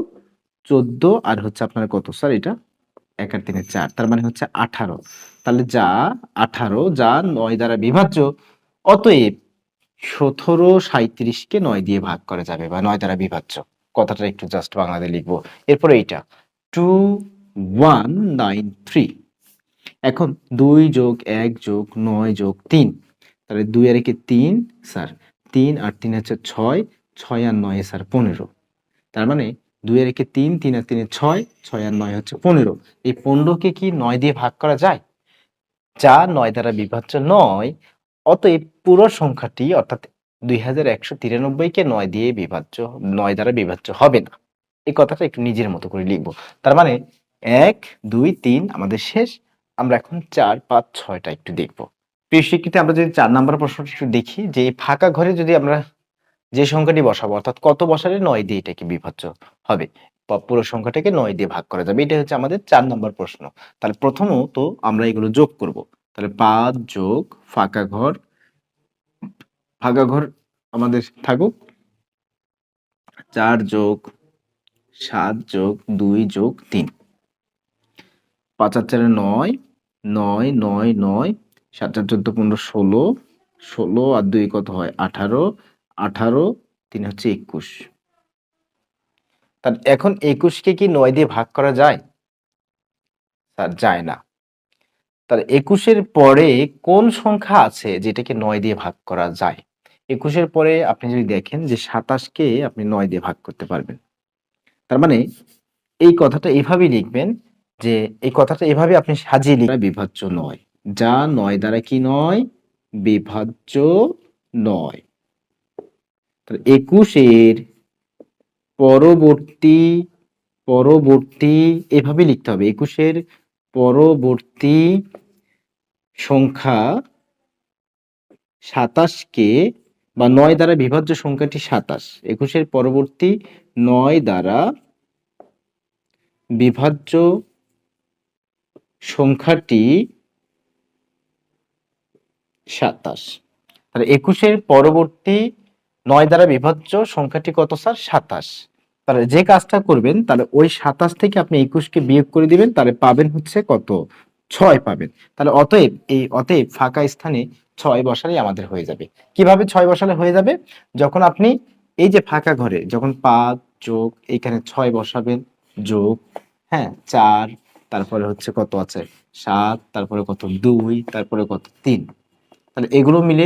১৪ আর হচ্ছে আপনার কত স্যার এটা ১ আর ৩ ৪ তার মানে হচ্ছে ১৮ তাহলে যা ১৮ যা ৯ দ্বারা বিভাজ্য অতএব ১৭ ৩৭ কে ৯ দিয়ে ভাগ করা যাবে বা ৯ দ্বারা বিভাজ্য। কথাটা একটু জাস্ট বাংলাতে লিখবো। এরপরে এইটা 2193 এখন ২ + ১ + ৯ + ৩ তাহলে ২ আর ১ ৩ স্যার ৩ আর ৩ হচ্ছে ৬ ৬ আর ৯ স্যার ১৫ তার মানে ২ আর ১ ৩ ৩ আর ৩ ৬ ৬ আর ৯ হচ্ছে ১৫ এই ১৫ কে কি ৯ দিয়ে ভাগ করা যায়? যা ৯ দ্বারা বিভাজ্য নয় অতএব পুরো সংখ্যাটি অর্থাৎ 2193-কে 9 দিয়ে বিভাজ্য, 9 দ্বারা বিভাজ্য হবে না। এই কথাটা একটু নিজের মতো করে লিখবো। তার মানে 1, 2, 3 আমাদের শেষ। আমরা এখন 4, 5, 6টা একটু দেখব। প্রিয় শিক্ষার্থী, আমরা যদি 4 নাম্বার প্রশ্নটা একটু দেখি যে এই ফাঁকা ঘরে যদি আমরা যে সংখ্যাটি বসাবো অর্থাৎ কত বসালে 9 দিয়ে এটাকে বিভাজ্য হবে, পুরো সংখ্যাটাকে 9 দিয়ে ভাগ করা যাবে। এটা হচ্ছে আমাদের 4 নাম্বার প্রশ্ন। তাহলে প্রথমত আমরা এগুলো যোগ করব। তাহলে 5 যোগ ফাঁকা ঘর, ফাঁকা ঘর আমাদের থাকুক 4 যোগ 7 যোগ 2 যোগ 3, 5 আর 4 9, 9 9 9, 7 আর 14 15 16, 16 আর 2 কত হয় 18, 18 3 হচ্ছে 21। তাহলে এখন 21কে কি 9 দিয়ে ভাগ করা যায়? স্যার যায় না। তাহলে 21-এর পরে কোন সংখ্যা আছে যেটাকে 9 দিয়ে ভাগ করা যায়? 21-এর পরে আপনি যদি দেখেন যে 27-কে আপনি 9 দিয়ে ভাগ করতে পারবেন। তার মানে এই কথাটা এভাবেই লিখবেন যে এই কথাটা এভাবে আপনি সাজিয়ে লিখবেন বিভাজ্য নয়। যা 9 দ্বারা কি নয়? বিভাজ্য নয়। তাহলে 21-এর পরবর্তী পরবর্তী এভাবে লিখতে হবে। 21-এর পরবর্তী সংখ্যা 27-কে বা 9 দ্বারা বিভাজ্য সংখ্যাটি 27। 21-এর পরবর্তী 9 দ্বারা বিভাজ্য সংখ্যাটি 27। তাহলে 21-এর পরবর্তী 9 দ্বারা বিভাজ্য সংখ্যাটি কত স্যার? 27। তাহলে যে কাজটা করবেন তাহলে ওই 27 থেকে আপনি 21-কে বিয়োগ করে দিবেন, তাহলে পাবেন হচ্ছে কত? 6 পাবেন। তাহলে অতএব ফাঁকা স্থানে 6 বসালেই আমাদের হয়ে যাবে। কিভাবে 6 বসালে হয়ে যাবে? যখন আপনি এই যে ফাঁকা ঘরে যখন 5 যোগ এখানে 6 বসাবেন, যোগ, হ্যাঁ 4, তারপরে হচ্ছে কত আছে 7, তারপরে কত 2, তারপরে কত 3, তাহলে এগুলো মিলে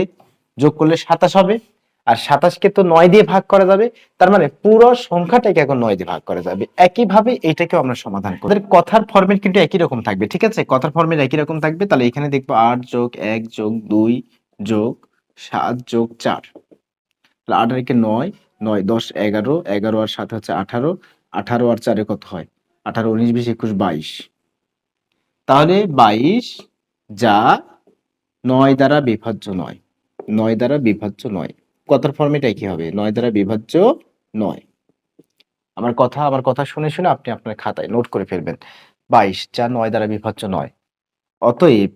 যোগ করলে 27 হবে। আর 27-কে তো 9 দিয়ে ভাগ করা যাবে, তার মানে পুরো সংখ্যাটাকে এখন 9 দিয়ে ভাগ করা যাবে। একইভাবে এটাকেও আমরা সমাধান করব। আমাদের কথার ফরম্যাট কিন্তু একই রকম থাকবে, ঠিক আছে? কথার ফরম্যাট একই রকম থাকবে। তাহলে এখানে দেখবো 8 যোগ 1 যোগ 2 যোগ 7 যোগ 4, তাহলে 8 আর 1 9, 9 10 11, 11 আর 7 হচ্ছে 18, 18 আর 4 কত হয় 18, 19 20 21 22। তাহলে 22 যা 9 দ্বারা বিভাজ্য নয়, 9 দ্বারা বিভাজ্য নয়। কথার ফর্মেট একই হবে, 9 দ্বারা বিভাজ্য নয়। আমার কথা শুনে শুনে আপনি আপনার খাতায় নোট করে ফেলবেন। 22 যা 9 দ্বারা বিভাজ্য নয়। অতএব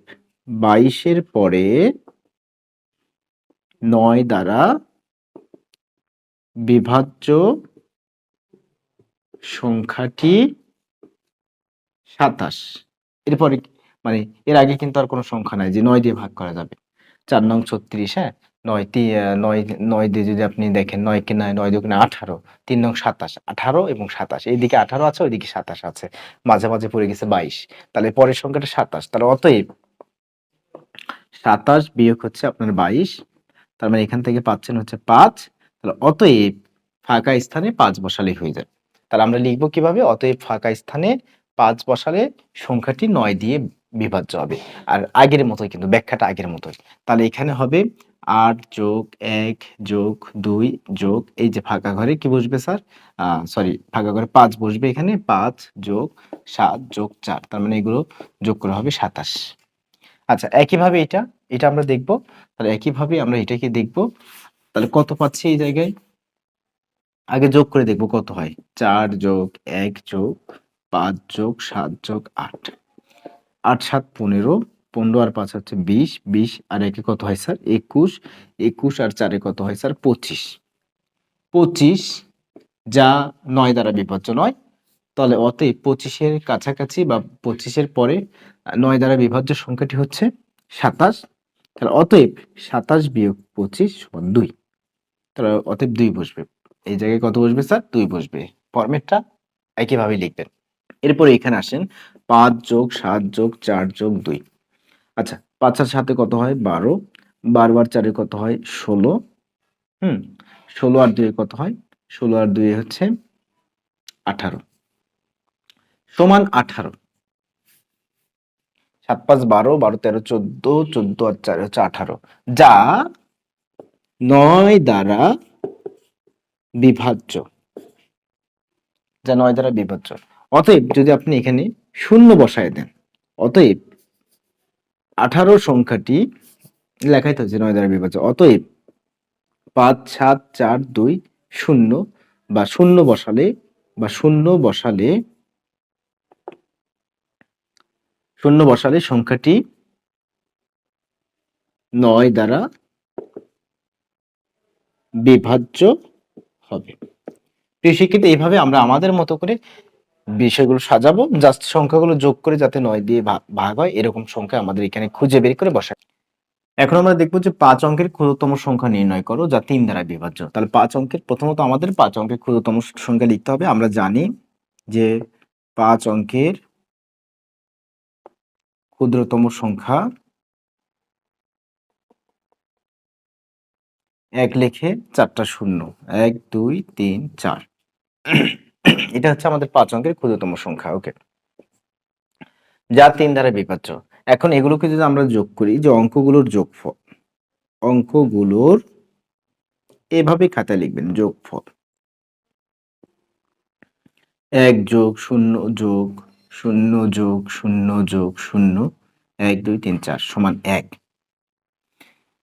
22-এর পরে 9 দ্বারা বিভাজ্য সংখ্যাটি 27। এরপরে মানে এর আগে কিন্তু আর কোনো সংখ্যা নাই যে 9 দিয়ে ভাগ করা যাবে। 4 নং 36, হ্যাঁ? 9 দিয়ে যদি আপনি দেখেন 9 কে 9 দুগুণে 18, 3 নং 27, 18 এবং 27, এইদিকে 18 আছে ওইদিকে 27 আছে, মাঝে পড়ে গেছে 22, তাহলে পরের সংখ্যাটা 27। তাহলে অতএব 27 বিয়োগ হচ্ছে আপনার 22, তার মানে এখান থেকে পাচ্ছেন হচ্ছে 5। তাহলে অতএব ফাঁকা স্থানে 5 বসালেই হয়ে যাবে। তাহলে আমরা লিখবো কিভাবে? অতএব ফাঁকা স্থানে 5 বসালে সংখ্যাটি 9 দিয়ে বিভাজ্য হবে। আর আগের মতোই কিন্তু ব্যাখ্যাটা আগের মতোই। তাহলে এখানে হবে 8 যোগ 1 যোগ 2 যোগ এই যে ফাঁকা ঘরে কি বসবে স্যার? সরি, ফাঁকা ঘরে 5 বসবে, এখানে 5 যোগ 7 যোগ 4, তার মানে এগুলো যোগ করা হবে 27। আচ্ছা, একইভাবে এটা আমরা দেখব। তাহলে একইভাবে আমরা এটাকে দেখব। তাহলে কত পাচ্ছি এই জায়গায়? আগে যোগ করে দেখব কত হয়। 4 যোগ 1 যোগ 5 যোগ 7 যোগ 8, 8 7 15, 15 আর 5 হচ্ছে 20, 20 আর 1 কত হয় স্যার? 21, 21 আর 4 কত হয় স্যার? 25, 25 যা 9 দ্বারা বিভাজ্য নয়। তাহলে অতএব 25-এর কাছাকাছি বা 25-এর পরে 9 দ্বারা বিভাজ্য সংখ্যাটি হচ্ছে 27। তাহলে অতএব 27 বিয়োগ 25 সমান 2। তাহলে অতএব 2 বসবে। এই জায়গায় কত বসবে স্যার? 2 বসবে। ফরম্যাটটা একইভাবে লিখবেন। এরপরে এখানে আসেন 5 যোগ 7 যোগ 4 যোগ 2। আচ্ছা, 5 আর 7 কত হয়? 12, 12 আর 4 কত হয়? 16, 16 আর 2 কত হয়? 16 আর 2 হচ্ছে 18 সমান 18। 7 5 12, 12 13 14, 14 আর 4 হচ্ছে 18, যা 9 দ্বারা বিভাজ্য, যা 9 দ্বারা বিভাজ্য। অতএব যদি আপনি এখানে শূন্য বসায় দেন, অতএব 18 সংখ্যাটি লেখাই তো হচ্ছে 9 দ্বারা বিভাজ্য। অতএব 5 7 4 2 0 বা শূন্য বসালে শূন্য বসালে সংখ্যাটি 9 দ্বারা বিভাজ্য হবে। প্রিয় শিক্ষিত, এইভাবে আমরা আমাদের মতো করে বিষয়গুলো সাজাবো, জাস্ট সংখ্যাগুলো যোগ করে যাতে 9 দিয়ে ভাগ হয় এরকম সংখ্যা আমাদের এখানে খুঁজে বের করে বসাই। এখন আমরা দেখবো যে 5 অঙ্কের ক্ষুদ্রতম সংখ্যা নির্ণয় করো যা 3 দ্বারা বিভাজ্য। তাহলে 5 অঙ্কের প্রথমত আমাদের 5 অঙ্কের ক্ষুদ্রতম সংখ্যা লিখতে হবে। আমরা জানি যে 5 অঙ্কের ক্ষুদ্রতম সংখ্যা 1 লিখে 4টা শূন্য, 1 2 3 4। এটা হচ্ছে আমাদের 5 অঙ্কের ক্ষুদ্রতম সংখ্যা। ওকে, যা 3 দ্বারা বিভাজ্য। এখন এগুলোকে যদি আমরা যোগ করি, যে অঙ্কগুলোর যোগফল, অঙ্কগুলোর এভাবে খাতায় লিখবেন যোগফল 1 যোগ 0 যোগ 0 যোগ 0 যোগ 0 1 2 3 4 সমান 1।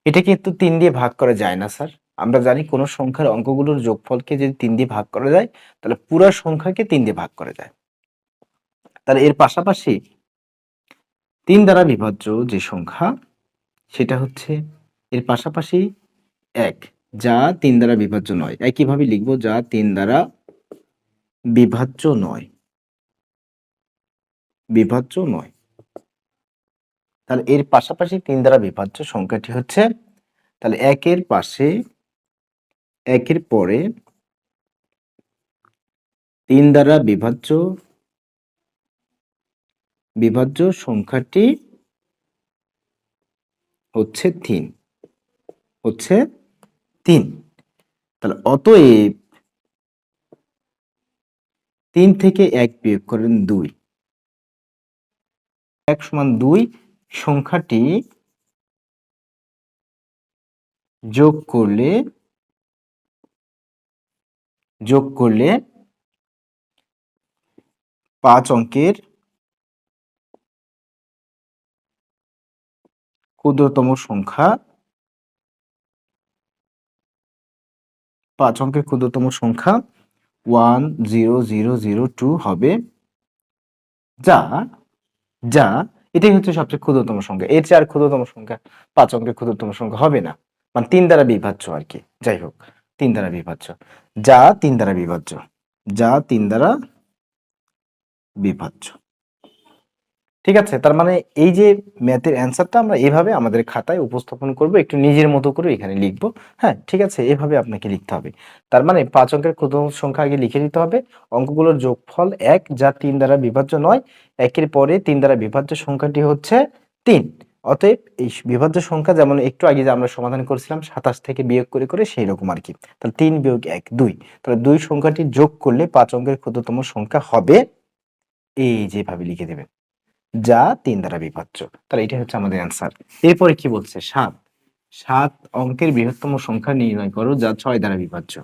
এটা কিন্তু 3 দিয়ে ভাগ করা যায় না স্যার। আমরা জানি কোন সংখ্যার অঙ্কগুলোর যোগফলকে যদি 3 দিয়ে ভাগ করা যায় তাহলে পুরো সংখ্যাকে 3 দিয়ে ভাগ করা যায়। তাহলে এর পাশাপাশি 3 দ্বারা বিভাজ্য যে সংখ্যা সেটা হচ্ছে এর পাশাপাশি 1, যা 3 দ্বারা বিভাজ্য নয়। একইভাবে লিখবো যা 3 দ্বারা বিভাজ্য নয়, বিভাজ্য নয়। তাহলে এর পাশাপাশি 3 দ্বারা বিভাজ্য সংখ্যাটি হচ্ছে, তাহলে 1 পাশে 1 পরে 3 দ্বারা বিভাজ্য সংখ্যাটি হচ্ছে 3, হচ্ছে 3। তাহলে অতএব 3 থেকে 1 বিয়োগ করেন 2, 1 সমান 2 সংখ্যাটি যোগ করলে 5 অঙ্কের ক্ষুদ্রতম সংখ্যা 10002 হবে, যা যা এটাই হচ্ছে সবচেয়ে ক্ষুদ্রতম সংখ্যা। এর চেয়ে আর ক্ষুদ্রতম সংখ্যা 5 অঙ্কের ক্ষুদ্রতম সংখ্যা হবে না, মানে 3 দ্বারা বিভাজ্য আর কি। যাই হোক, 3 দ্বারা বিভাজ্য, যা 3 দ্বারা বিভাজ্য, যা 3 দ্বারা বিভাজ্য। ঠিক আছে, তার মানে এই যে ম্যাথের অ্যান্সারটা আমরা এভাবে আমাদের খাতায় উপস্থাপন করব, একটু নিজের মতো করে এখানে লিখবো। হ্যাঁ, ঠিক আছে, এভাবে আপনাকে লিখতে হবে। তার মানে 5 অঙ্কের ক্ষুদ্রতম সংখ্যা আগে লিখে দিতে হবে, অঙ্কগুলোর যোগফল 1, যা 3 দ্বারা বিভাজ্য নয়। 1 পরে 3 দ্বারা বিভাজ্য সংখ্যাটি হচ্ছে 3। অতএব এই বিভাজ্য সংখ্যা যেমন একটু আগে যে আমরা সমাধান করেছিলাম 27 থেকে বিয়োগ করে করে সেই রকম আর কি। তাহলে 3 বিয়োগ 1 2, তাহলে 2 সংখ্যাটি যোগ করলে 5 অঙ্কের ক্ষুদ্রতম সংখ্যা হবে, এই যেভাবে লিখে দেবেন, যা 3 দ্বারা বিভাজ্য। তাহলে এটা হচ্ছে আমাদের অ্যান্সার। এরপরে কি বলছে, 7 অঙ্কের বৃহত্তম সংখ্যা নির্ণয় করো যা 6 দ্বারা বিভাজ্য।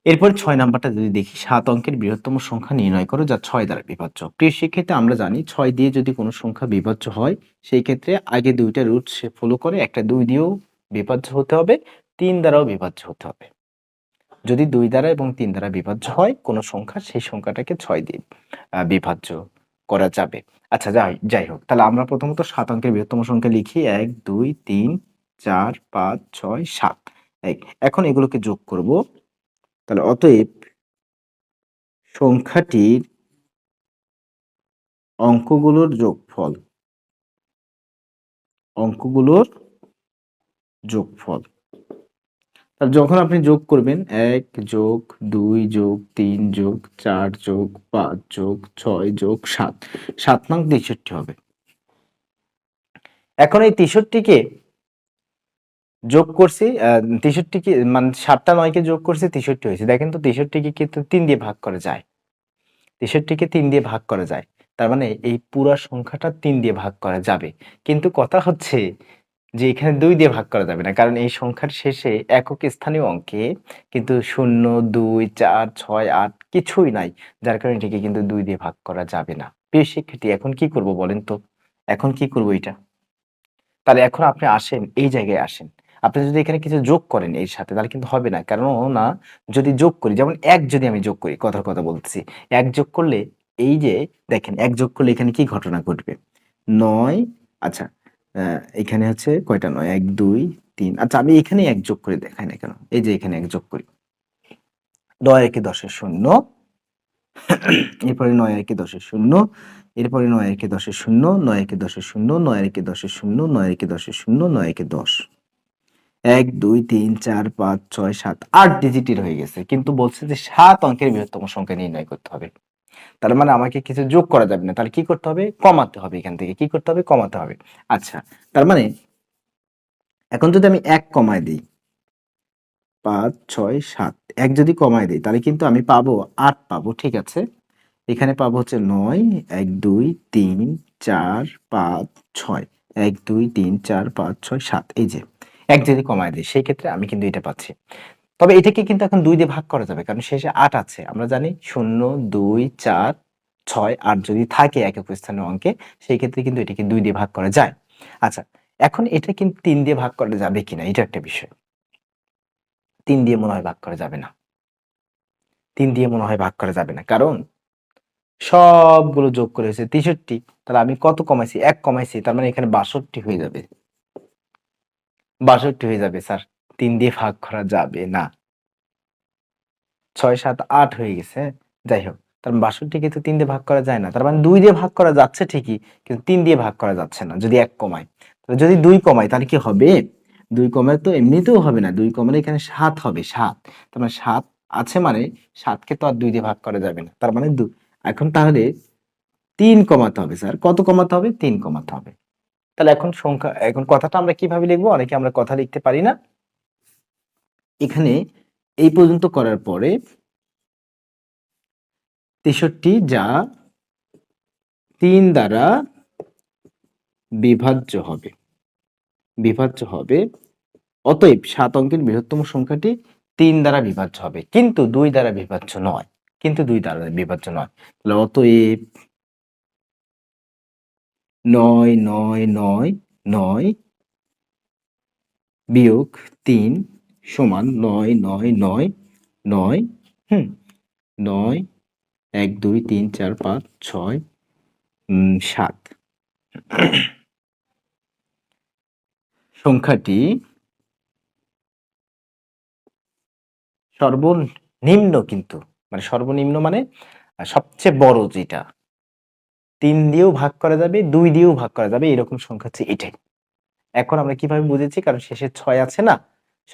এরপর 6 নাম্বারটা যদি দেখি, 7 অঙ্কের বৃহত্তম সংখ্যা নির্ণয় করো যা 6 দ্বারা বিভাজ্য। প্রিয় শিক্ষার্থী, আমরা জানি 6 দিয়ে যদি কোনো সংখ্যা বিভাজ্য হয় সেই ক্ষেত্রে আগে 2টা রুট সে ফলো করে, একটা 2 দিয়েও বিভাজ্য হতে হবে, 3 দ্বারাও বিভাজ্য হতে হবে। যদি 2 দ্বারা এবং 3 দ্বারা বিভাজ্য হয় কোনো সংখ্যা, সেই সংখ্যাটাকে 6 দিয়ে বিভাজ্য করা যাবে। আচ্ছা, যাই হোক, তাহলে আমরা প্রথমত 7 অঙ্কের বৃহত্তম সংখ্যা লিখি, 1 2 3 4 5 6 7। এখন এগুলোকে যোগ করব। তাহলে অতএব সংখ্যাটির অঙ্কগুলোর যোগফল, তাহলে যখন আপনি যোগ করবেন 1 যোগ 2 যোগ 3 যোগ 4 যোগ 5 যোগ 6 যোগ 7, 7 নং 63 হবে। এখন এই 63কে যোগ করছি, 63কে মানে 7টা 9কে যোগ করছি 63 হয়েছে। দেখেন তো 63কে কিন্তু 3 দিয়ে ভাগ করা যায়, 63কে 3 দিয়ে ভাগ করা যায়। তার মানে এই পুরা সংখ্যাটা 3 দিয়ে ভাগ করা যাবে। কিন্তু কথা হচ্ছে যে এখানে ২ দিয়ে ভাগ করা যাবে না। কারণ এই সংখ্যার শেষে একক স্থানীয় অঙ্কে কিন্তু ০, ২, ৪, ৬, ৮ কিছুই নাই। যার কারণে এটাকে কিন্তু ২ দিয়ে ভাগ করা যাবে না। প্রিয় শিক্ষার্থী এখন কি করব বলেন তো? এখন কি করব এটা? তাহলে এখন আপনি আসেন, এই জায়গায় আসেন। আপনি যদি এখানে কিছু যোগ করেন এর সাথে তাহলে কিন্তু হবে না। কেননা যদি যোগ করি যেমন ১ যদি আমি যোগ করি, কথার কথা বলতেছি। ১ যোগ করলে এই যে দেখেন ১ যোগ করলে এখানে কি ঘটনা ঘটবে? ৯ আচ্ছা আ এখানে হচ্ছে কয়টা ৯? ১, ২, ৩ আচ্ছা আমি এখানেই ১ যোগ করে দেখাই না কেন? এই যে এখানে ১ যোগ করি। ৯ একে ১০ এর ০ এরপরে ৯ একে ১০ এর ০, এরপরে ৯ একে ১০ এর ০, ৯ একে ১০ এর ০, ৯ একে ১০ এর ০, ৯ একে ১০ এর ০, ৯ একে ১০ ১, ২, ৩, ৪, ৫, ৬, ৭ ৮ ডিজিটের হয়ে গেছে। কিন্তু বলছে যে ৭ অঙ্কের বৃহত্তম সংখ্যা নির্ণয় করতে হবে। তার মানে আমাকে কিছু যোগ করা যাবে না। তাহলে কি করতে হবে? কমাতে হবে এখান থেকে। কি করতে হবে? কমাতে হবে। আচ্ছা, তার মানে এখন যদি আমি ১ কমায় দেই ৫, ৬, ৭ ১ যদি কমায় দেই তাহলে কিন্তু আমি পাবো ৮ পাবো। ঠিক আছে? এখানে পাবো হচ্ছে ৯, ১, ২, ৩, ৪, ৫, ৬। ১, ২, ৩, ৪, ৫, ৬, ৭ এই যে ১ যদি কমায় দেই সেই ক্ষেত্রে আমি কিন্তু এটা পাচ্ছি। তবে এটাকে কিন্তু এখন ২ দিয়ে ভাগ করা যাবে। কারণ শেষে ৮ আছে। আমরা জানি ০, ২, ৪, ৬, ৮ যদি থাকে একক স্থানীয় অঙ্কে সেই ক্ষেত্রে কিন্তু এটাকে ২ দিয়ে ভাগ করা যায়। আচ্ছা, এখন এটা কিন্তু ৩ দিয়ে ভাগ করা যাবে কিনা এটা একটা বিষয়। ৩ দিয়ে মনে হয় ভাগ করা যাবে না। ৩ দিয়ে মনে হয় ভাগ করা যাবে না। কারণ সবগুলো যোগ করে হয়েছে ৬৩। তাহলে আমি কত কমাইছি? ১ কমাইছি। তার মানে এখানে ৬২ হয়ে যাবে। ৬২ হয়ে যাবে স্যার। ৩ দিয়ে ভাগ করা যাবে না। ৬, ৭, ৮ হয়ে গেছে, হ্যাঁ? যাই হোক। তার মানে ৬২ কে তো ৩ দিয়ে ভাগ করা যায় না। তার মানে ২ দিয়ে ভাগ করা যাচ্ছে ঠিকই, কিন্তু ৩ দিয়ে ভাগ করা যাচ্ছে না যদি ১ কমাই। তাহলে যদি ২ কমাই তাহলে কি হবে? ২ কমালে তো এমনিতেও হবে না। ২ কমালে এখানে ৭ হবে, ৭। তার মানে ৭ আছে মানে ৭ কে তো আর ২ দিয়ে ভাগ করা যাবে না। তার মানে এখন তাহলে ৩ কমাতে হবে স্যার। কত কমাতে হবে? ৩ কমাতে হবে। তাহলে এখন কথাটা আমরা কিভাবে লিখবো? অনেকে আমরা কথা লিখতে পারি না। এখানে এই পর্যন্ত করার পরে ৬৩ যা ৩ দ্বারা বিভাজ্য হবে। বিভাজ্য হবে। অতএব ৭ অঙ্কের বৃহত্তম সংখ্যাটি ৩ দ্বারা বিভাজ্য হবে। কিন্তু ২ দ্বারা বিভাজ্য নয়। কিন্তু ২ দ্বারা বিভাজ্য নয়। তাহলে অতএব ৯, ৯, ৯, ৯ বিয়োগ ৩ সমান ৯, ৯, ৯, ৯ হুম? ৯, ১, ২, ৩, ৪, ৫, ৬, ৭ সংখ্যাটি সর্বনিম্ন কিন্তু মানে সর্বনিম্ন মানে সবচেয়ে বড় যেটা ৩ দিয়েও ভাগ করা যাবে, ২ দিয়েও ভাগ করা যাবে এরকম সংখ্যা হচ্ছে এটাই। এখন আমরা কিভাবে বুঝেছি? কারণ শেষে ৬ আছে না?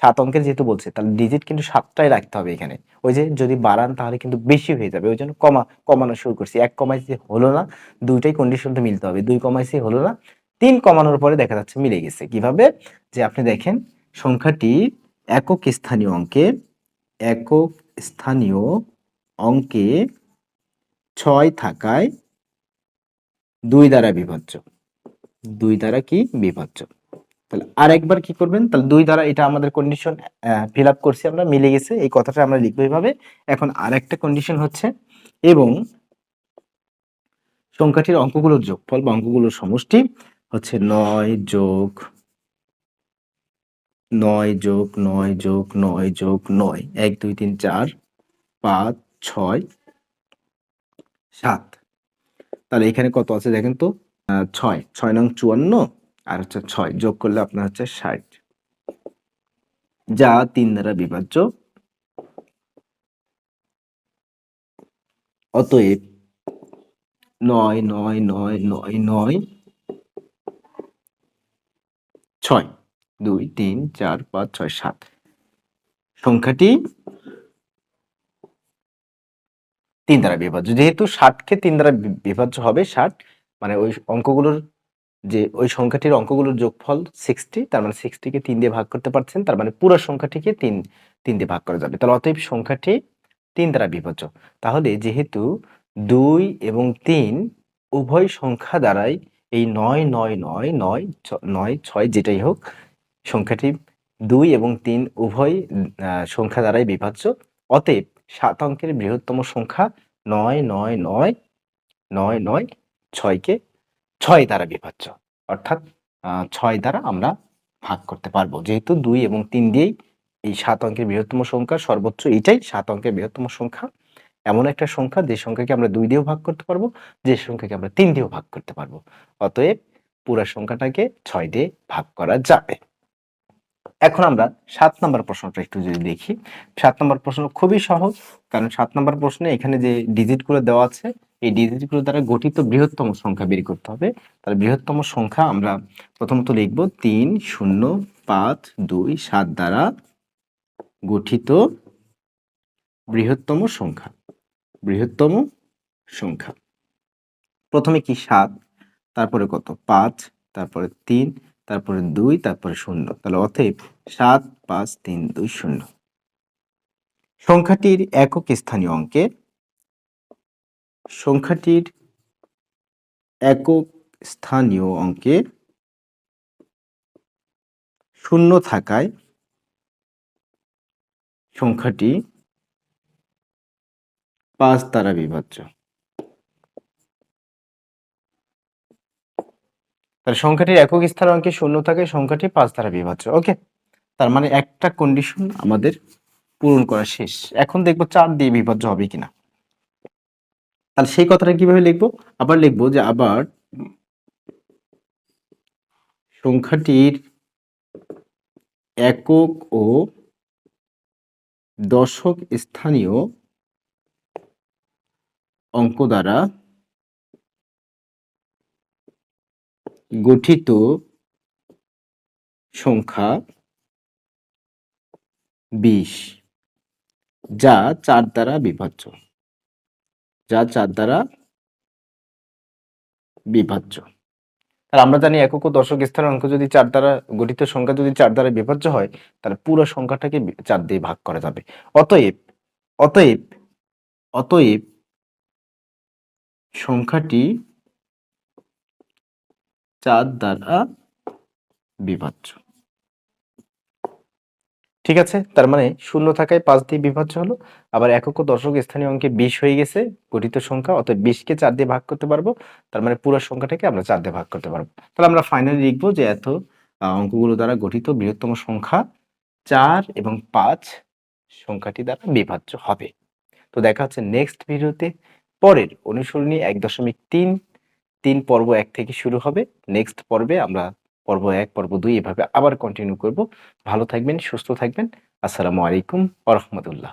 ৭ অঙ্কের যেহেতু বলছে তাহলে ডিজিট কিন্তু ৭ টাই রাখতে হবে এখানে। ওই যে যদি বাড়ান তাহলে কিন্তু বেশি হয়ে যাবে। ওইজন্য কমানো শুরু করছি। ১ কমাইছি হলো না, ২ টাই কন্ডিশন তো মিলতে হবে। ২ কমাইছি হলো না, ৩ কমানোর পরে দেখা যাচ্ছে মিলে গেছে। কিভাবে? যে আপনি দেখেন সংখ্যাটি একক স্থানীয় অঙ্কে একক স্থানীয় অঙ্কে ৬ থাকায় ২ দ্বারা বিভাজ্য। ২ দ্বারা কি? বিভাজ্য। তাহলে আরেকবার কি করবেন? তাহলে ২ দ্বারা এটা আমাদের কন্ডিশন ফিল আপ করছি আমরা, মিলে গেছে। এই কথাটা আমরা লিখবো এভাবে। এখন আরেকটা কন্ডিশন হচ্ছে এবং সংখ্যাটির অঙ্কগুলোর যোগফল বা অঙ্কগুলোর সমষ্টি হচ্ছে ৯ যোগ ৯ যোগ ৯ যোগ ৯ যোগ ৯ ১, ২, ৩, ৪, ৫, ৬, ৭ তাহলে এখানে কত আছে দেখেন তো? ৬ ৬ নং ৫৪ আর হচ্ছে ৬ যোগ করলে আপনার হচ্ছে ৬০ যা ৩ দ্বারা বিভাজ্য। অতএব ৯ ৯ ৯ ৯ ৯ ৬ ২ ৩ ৪ ৫ ৬ ৭ সংখ্যাটি ৩ দ্বারা বিভাজ্য। যেহেতু ৬০ কে ৩ দ্বারা বিভাজ্য হবে ৬০ মানে ওই সংখ্যাটির অঙ্কগুলোর যোগফল ৬০ তার মানে ৬০ কে ৩ দিয়ে ভাগ করতে পারছেন। তার মানে পুরো সংখ্যাটিকে ৩ দিয়ে ভাগ করা যাবে। তাহলে অতএব সংখ্যাটি ৩ দ্বারা বিভাজ্য। তাহলে যেহেতু ২ এবং ৩ উভয় সংখ্যা দ্বারাই এই ৯ ৯ ৯ ৯ ৯ ৬ যেটাই হোক সংখ্যাটি ২ এবং ৩ উভয় সংখ্যা দ্বারাই বিভাজ্য। অতএব ৭ অঙ্কের বৃহত্তম সংখ্যা ৯ ৯ ৯ ৯ ৯ ৬ কে ৬ দ্বারা বিভাজ্য। অর্থাৎ ৬ দ্বারা আমরা ভাগ করতে পারবো। যেহেতু ২ এবং ৩ দিয়েই এই ৭ অঙ্কের বৃহত্তম সংখ্যা সর্বোচ্চ এইটাই ৭ অঙ্কের বৃহত্তম সংখ্যা। এমন একটা সংখ্যা যে সংখ্যাকে আমরা ২ দিয়েও ভাগ করতে পারবো, যে সংখ্যাকে আমরা ৩ দিয়েও ভাগ করতে পারবো। অতএব পুরা সংখ্যাটাকে ৬ দিয়ে ভাগ করা যাবে। এখন আমরা ৭ নম্বর প্রশ্নটা একটু যদি দেখি। ৭ নম্বর প্রশ্ন খুবই সহজ, কারণ ৭ নম্বর প্রশ্নে এখানে যে ডিজিটগুলো দেওয়া আছে এই ডিজিটগুলো দ্বারা গঠিত বৃহত্তম সংখ্যা বের করতে হবে। তাহলে বৃহত্তম সংখ্যা আমরা প্রথমত লিখব ৩ 0 ৫ ২ ৭ দ্বারা গঠিত বৃহত্তম সংখ্যা। বৃহত্তম সংখ্যা প্রথমে কি ৭, তারপরে কত ৫, তারপরে ৩, তারপরে ২, তারপরে ০। তাহলে অতএব ৭ ৫ ৩ ২ ০। সংখ্যাটির একক স্থানীয় অঙ্কে সংখ্যাটির একক স্থানীয় অঙ্কে ০ থাকায় সংখ্যাটি ৫ দ্বারা বিভাজ্য। তাহলে সংখ্যাটির একক স্থানীয় অঙ্কে ০ থাকায় সংখ্যাটি ৫ দ্বারা বিভাজ্য। ওকে, তার মানে একটা কন্ডিশন আমাদের পূরণ করা শেষ। এখন দেখবো ৪ দিয়ে বিভাজ্য হবে কিনা। তাহলে সেই কথাটা কিভাবে লিখবো? আবার লিখবো যে আবার সংখ্যাটির একক ও দশক স্থানীয় অঙ্ক দ্বারা গঠিত সংখ্যা ২০, যা ৪ দ্বারা বিভাজ্য। যা ৪ দ্বারা বিভাজ্য। তাহলে আমরা জানি একক ও দশক স্থানীয় অঙ্ক যদি ৪ দ্বারা গঠিত সংখ্যা যদি ৪ দ্বারা বিভাজ্য হয়, তাহলে পুরো সংখ্যাটাকে ৪ দিয়ে ভাগ করা যাবে। অতএব অতএব অতএব সংখ্যাটি ৪ দ্বারা বিভাজ্য। ঠিক আছে, তার মানে ০ থাকায় ৫ দিয়ে বিভাজ্য হলো। আবার একক ও দশক স্থানীয় অঙ্কে ২০ হয়ে গেছে গঠিত সংখ্যা, অতএব ২০ কে ৪ দিয়ে ভাগ করতে পারবো। তার মানে পুরো সংখ্যাটাকে আমরা ৪ দিয়ে ভাগ করতে পারবো। তাহলে আমরা ফাইনালি লিখবো যে এত অঙ্কগুলো দ্বারা গঠিত বৃহত্তম সংখ্যা ৪ এবং ৫ সংখ্যাটি দ্বারা বিভাজ্য হবে। তো দেখা হচ্ছে নেক্সট ভিডিওতে। পরের অনুসরণী ১.৩ পর্ব ১ থেকে শুরু হবে। নেক্সট পর্বে আমরা পর্ব ১, পর্ব ২ এভাবে আবার কন্টিনিউ করব। ভালো থাকবেন, সুস্থ থাকবেন। আসসালামু আলাইকুম ওয়া রাহমাতুল্লাহ।